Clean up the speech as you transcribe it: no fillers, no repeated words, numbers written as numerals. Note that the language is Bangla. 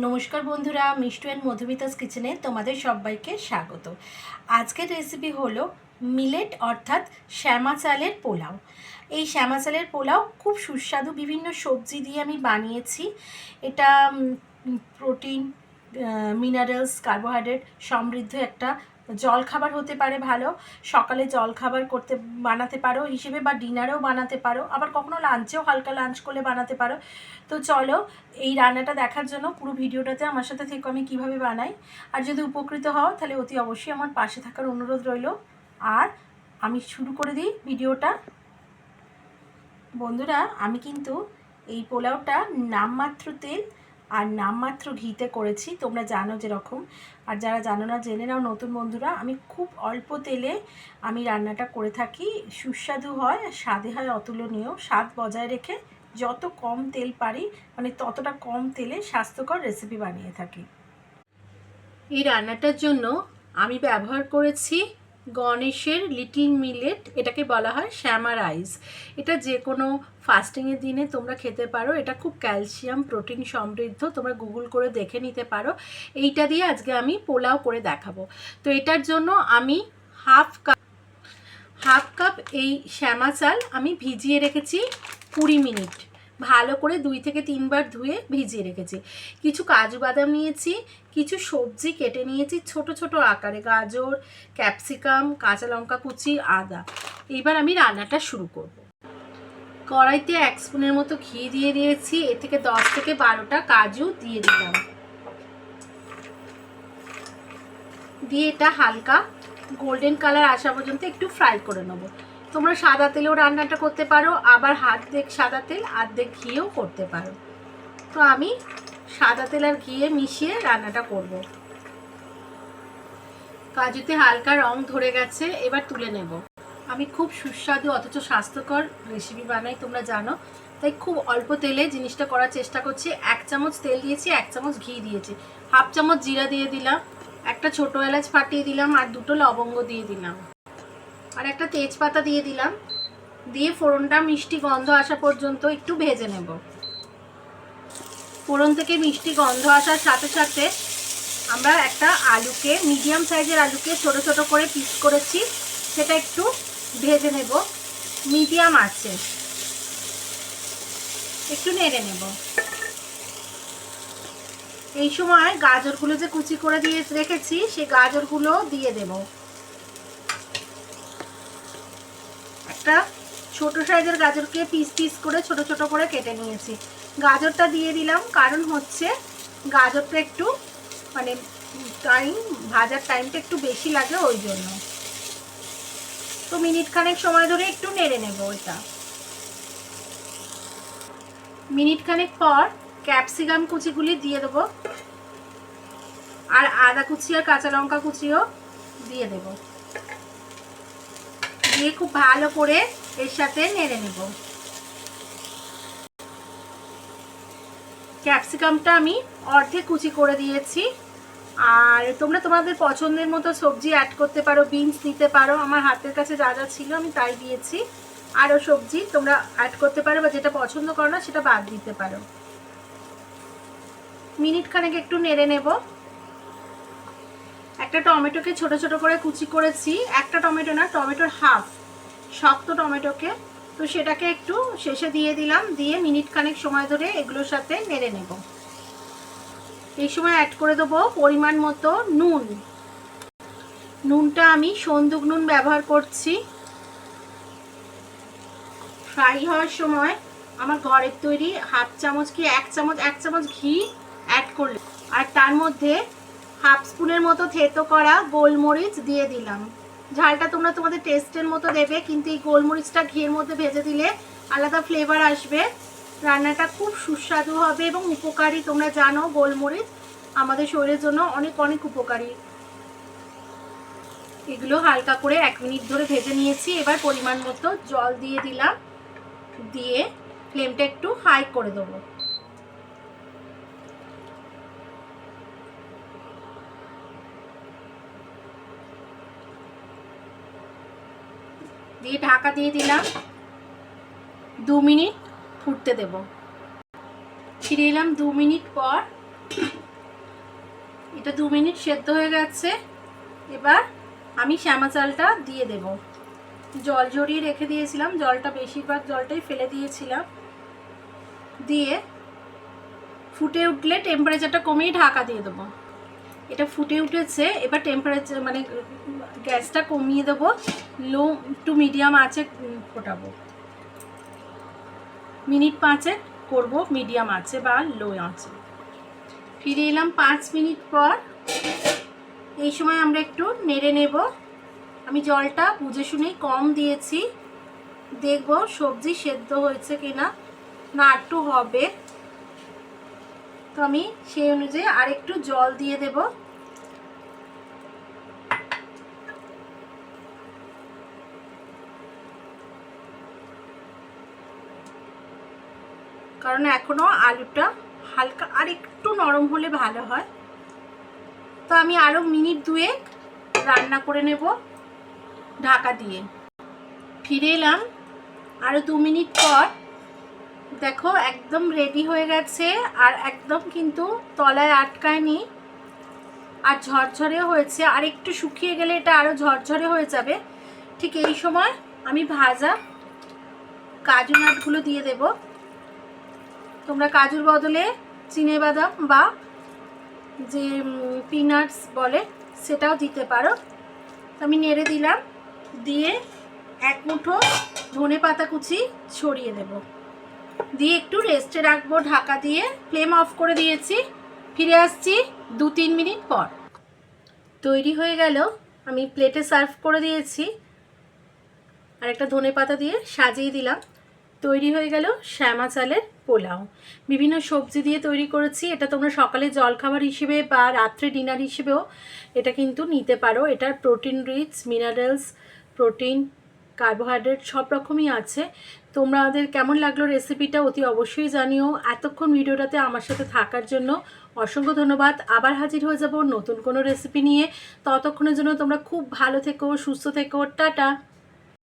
নমস্কার বন্ধুরা, মিষ্টু অ্যান্ড মধুমিতাস কিচেনে তোমাদের সবাইকে স্বাগত। আজকের রেসিপি হলো মিলেট অর্থাৎ শ্যামা চালের পোলাও। এই শ্যামা চালের পোলাও খুব সুস্বাদু, বিভিন্ন সবজি দিয়ে আমি বানিয়েছি। এটা প্রোটিন, মিনারেলস, কার্বোহাইড্রেট সমৃদ্ধ একটা জলখাবার হতে পারে। ভালো সকালে জলখাবার বানাতে পারো হিসেবে, বা ডিনারেও বানাতে পারো, আবার কখনো লাঞ্চেও হালকা লাঞ্চ করলে বানাতে পারো। তো চলো এই রান্নাটা দেখার জন্য পুরো ভিডিওটাতে আমার সাথে থেকে আমি কিভাবে বানাই। আর যদি উপকৃত হও তাহলে অতি অবশ্যই আমার পাশে থাকার অনুরোধ রইল। আর আমি শুরু করে দিই ভিডিওটা। বন্ধুরা, আমি কিন্তু এই পোলাওটা নামমাত্র তেল আর নামমাত্র ঘিতে করেছি, তোমরা জানো যেরকম। আর যারা জানো না জেনে নাও, নতুন বন্ধুরা। আমি খুব অল্প তেলে আমি রান্নাটা করে থাকি, সুস্বাদু হয়, স্বাদে হয় অতুলনীয়। স্বাদ বজায় রেখে যত কম তেল পারি, মানে ততটা কম তেলে স্বাস্থ্যকর রেসিপি বানিয়ে থাকি। এই রান্নাটার জন্য আমি ব্যবহার করেছি গণেশের লিটল মিলেট, এটাকে বলা হয় শ্যামা রাইস। এটা যে কোনো ফাস্টিংয়ের দিনে তোমরা খেতে পারো। এটা খুব ক্যালসিয়াম প্রোটিন সমৃদ্ধ, তোমরা গুগল করে দেখে নিতে পারো। এইটা দিয়ে আজকে আমি পোলাও করে দেখাবো। তো এটার জন্য আমি হাফ কাপ এই শ্যামা চাল আমি ভিজিয়ে রেখেছি 20 মিনিট। ভালো করে 2 থেকে 3 বার ধুয়ে ভিজিয়ে রেখেছি। কিছু কাজু বাদাম নিয়েছি, কিছু সবজি কেটে নিয়েছি ছোট ছোট আকারে, গাজর, ক্যাপসিকাম, কাঁচা লঙ্কা কুচি, আদা। এইবার আমি রান্নাটা শুরু করব। কড়াইতে 1 স্পুনের মতো ঘি দিয়ে দিয়েছি। এ থেকে 10 থেকে 12টা কাজু দিয়ে দিলাম। দিয়ে এটা হালকা গোল্ডেন কালার আসা পর্যন্ত একটু ফ্রাই করে নেব। তোমরা সাদা তেলেও রান্নাটা করতে পারো, আবার অর্ধেক সাদা তেল অর্ধেক ঘিও করতে পারো। তো আমি সাদা তেল আর ঘিয়ে মিশিয়ে রান্নাটা করব। কাজুতে হালকা রং ধরে গেছে, এবার তুলে নেব। আমি খুব সুস্বাদু অথচ স্বাস্থ্যকর রেসিপি বানাই, তোমরা জানো। তাই খুব অল্প তেলে জিনিসটা করার চেষ্টা করছি। 1 চামচ তেল দিয়েছি, 1 চামচ ঘি দিয়েছি, হাফ চামচ জিরা দিয়ে দিলাম, একটা ছোটো এলাচ ফাটিয়ে দিলাম, আর 2টো লবঙ্গ দিয়ে দিলাম, আর একটা তেজপাতা দিয়ে দিলাম। দিয়ে ফোড়নটা মিষ্টি গন্ধ আসা পর্যন্ত একটু ভেজে নেব। ফোড়ন থেকে মিষ্টি গন্ধ আসার সাথে সাথে আমরা একটা আলুকে, মিডিয়াম সাইজের আলুকে ছোট ছোট করে পিস করেছি, সেটা একটু ভেজে নেব মিডিয়াম আছে, একটু নেড়ে নেব। এই সময় গাজরগুলো যে কুচি করে দিয়ে রেখেছি, সেই গাজরগুলো দিয়ে দেব। একটা ছোট সাইজের গাজরকে পিস পিস করে ছোট ছোট করে কেটে নিয়েছি। গাজরটা দিয়ে দিলাম, কারণ হচ্ছে গাজরটা একটু মানে ভাজার টাইমটা একটু বেশি লাগে, ওই জন্য। তো মিনিট খানেক সময় ধরে একটু নেড়ে নেব এটা। মিনিট খানেক পর ক্যাপসিকাম কুচিগুলি দিয়ে দেবো, আর আদা কুচি আর কাঁচা লঙ্কা কুচিও দিয়ে দেব। দিয়ে খুব ভালো করে এর সাথে নেড়ে নেব। ক্যাপসিকামটা আমি অর্ধেক কুচি করে দিয়েছি। আর তোমরা তোমাদের পছন্দের মতো সবজি অ্যাড করতে পারো, বিনস দিতে পারো। আমার হাতের কাছে যা যা ছিল আমি তাই দিয়েছি। আরও সবজি তোমরা অ্যাড করতে পারো, বা যেটা পছন্দ করো না সেটা বাদ দিতে পারো। মিনিট খানেক একটু নেড়ে নেব। একটা টমেটোকে ছোট ছোট করে কুচি করেছি, একটা টমেটো না, টমেটোর হাফ, শক্ত টমেটোকে। তো সেটাকে একটু শেষে দিয়ে দিলাম, দিয়ে মিনিট খানেক সময় ধরে এগুলোর সাথে নেড়ে নেব। এই সময় অ্যাড করে দেবো পরিমাণ মতো নুন। নুনটা আমি সন্দুক নুন ব্যবহার করছি। ফ্রাই হওয়ার সময় আমার ঘরের তৈরি হাফ চামচ কি 1 চামচ ঘি অ্যাড করলে, আর তার মধ্যে হাফ স্পুনের মতো থেতো করা গোলমরিচ দিয়ে দিলাম। ঝালটা তোমরা তোমাদের টেস্টের মতো দেবে, কিন্তু এই গোলমরিচটা ঘিয়ের মধ্যে ভেজে দিলে আলাদা ফ্লেভার আসবে, রান্নাটা খুব সুস্বাদু হবে এবং উপকারী। তোমরা জানো গোলমরিচ আমাদের শরীরের জন্য অনেক অনেক উপকারী। এগুলো হালকা করে 1 মিনিট ধরে ভেজে নিয়েছি। এবার পরিমাণ মতো জল দিয়ে দিলাম, দিয়ে ফ্লেমটা একটু হাই করে দেবো। দিয়ে ঢাকা দিয়ে দিলাম, 2 মিনিট ফুটতে দেব। ফিরে এলাম 2 মিনিট পর। এটা 2 মিনিট সেদ্ধ হয়ে গেছে। এবার আমি শ্যামা চালটা দিয়ে দেব। জল ঝরিয়ে রেখে দিয়েছিলাম, জলটা বেশিরভাগ জলটাই ফেলে দিয়েছিলাম। দিয়ে ফুটে উঠলে টেম্পারেচারটা কমিয়ে ঢাকা দিয়ে দেবো। এটা ফুটে উঠেছে, এবার টেম্পারেচার মানে গ্যাসটা কমিয়ে দেবো, লো টু মিডিয়াম আঁচে ফোটাবো। মিনিট 5 করব মিডিয়াম আঁচে বা লো আঁচে। ফিরে এলাম 5 মিনিট পর। এই সময় আমরা একটু নেড়ে নেব। আমি জলটা বুঝে শুনেই কম দিয়েছি, দেখব সবজি সেদ্ধ হয়েছে কিনা, না একটু হবে, তো আমি সেই অনুযায়ী আরেকটু জল দিয়ে দেব। কারণ এখনো আলুটা হালকা আর একটু নরম হলে ভালো হয়। তো আমি আরো মিনিট 2 রান্না করে নেব ঢাকা দিয়ে। ফিরে এলাম আরো 2 মিনিট পর। দেখো একদম রেডি হয়ে গেছে, আর একদম কিন্তু তলায় আটকায়নি, আর ঝরঝরেও হয়েছে। আর একটু শুকিয়ে গেলে এটা আরো ঝরঝরে হয়ে যাবে। ঠিক এই সময় আমি ভাজা কাজু নাটগুলো দিয়ে দেব। তোমরা কাজুর বদলে চিনেবাদাম বা যে পিনাটস বলে সেটাও দিতে পারো। আমি নেড়ে দিলাম, দিয়ে 1 মুঠো ধনে পাতা কুচি ছড়িয়ে দেব, দিয়ে একটু রেস্টে রাখবো ঢাকা দিয়ে। ফ্লেম অফ করে দিয়েছি। ফিরে আসছি 2-3 মিনিট পর। তৈরি হয়ে গেল, আমি প্লেটে সার্ভ করে দিয়েছি, আর একটা ধনে পাতা দিয়ে সাজিয়ে দিলাম। তৈরি হয়ে গেল শ্যামা চালের পোলাও। বিভিন্ন সবজি দিয়ে তৈরি করেছি। এটা তোমরা সকালে জলখাবার হিসেবে বা রাত্রে ডিনার হিসেবেও এটা কিন্তু নিতে পারো। এটার protein rich, minerals, protein, carbohydrate সব রকমই আছে। তোমাদের কেমন লাগলো রেসিপিটা অতি অবশ্যই জানিও। এতক্ষণ ভিডিওটাতে আমার সাথে থাকার জন্য অসংখ্য ধন্যবাদ। আবার হাজির হয়ে যাব নতুন কোনো রেসিপি নিয়ে। ততক্ষণের জন্য তোমরা খুব ভালো থেকো, সুস্থ থেকো। টাটা।